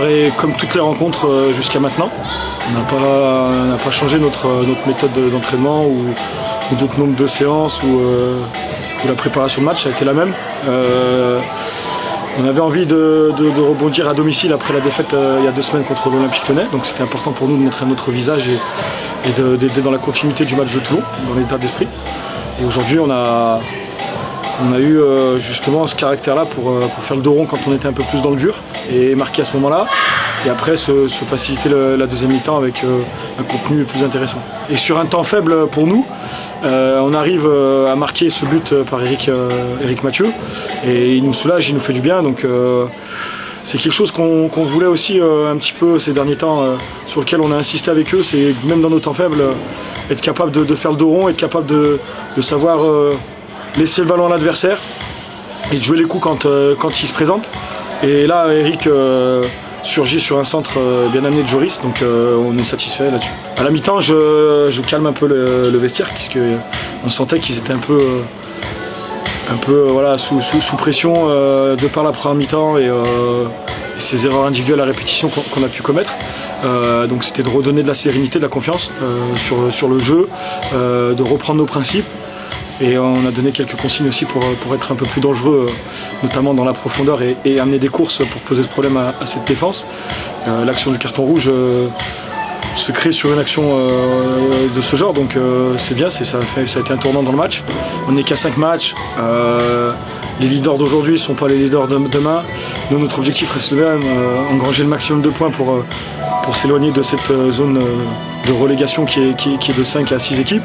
préparé comme toutes les rencontres jusqu'à maintenant. On n'a pas changé notre méthode d'entraînement ou notre nombre de séances ou la préparation de match, ça a été la même. On avait envie de rebondir à domicile après la défaite il y a 2 semaines contre l'Olympique Lyonnais, donc c'était important pour nous de montrer notre visage et d'être dans la continuité du match de Toulon, dans l'état d'esprit. Et aujourd'hui on a eu justement ce caractère-là pour faire le dos rond quand on était un peu plus dans le dur et marquer à ce moment-là. Et après se faciliter la deuxième mi-temps avec un contenu plus intéressant. Et sur un temps faible pour nous, on arrive à marquer ce but par Éric Mathieu et il nous soulage, il nous fait du bien. Donc c'est quelque chose qu'on voulait aussi un petit peu ces derniers temps, sur lequel on a insisté avec eux, c'est même dans nos temps faibles, être capable de faire le dos rond, être capable de savoir laisser le ballon à l'adversaire et de jouer les coups quand il se présente. Et là, Éric surgit sur un centre bien amené de Joris, donc on est satisfait là-dessus. À la mi-temps, je calme un peu le vestiaire, puisqu'on sentait qu'ils étaient un peu voilà, sous pression de par la première mi-temps et ces erreurs individuelles à répétition qu'on a pu commettre. Donc c'était de redonner de la sérénité, de la confiance sur le jeu, de reprendre nos principes. Et on a donné quelques consignes aussi pour être un peu plus dangereux, notamment dans la profondeur et amener des courses pour poser ce problème à cette défense. L'action du carton rouge se crée sur une action de ce genre, donc c'est bien, ça a été un tournant dans le match. On n'est qu'à 5 matchs, les leaders d'aujourd'hui ne sont pas les leaders de demain. Nous, notre objectif reste le même, engranger le maximum de points pour s'éloigner de cette zone de relégation qui est de 5 à 6 équipes.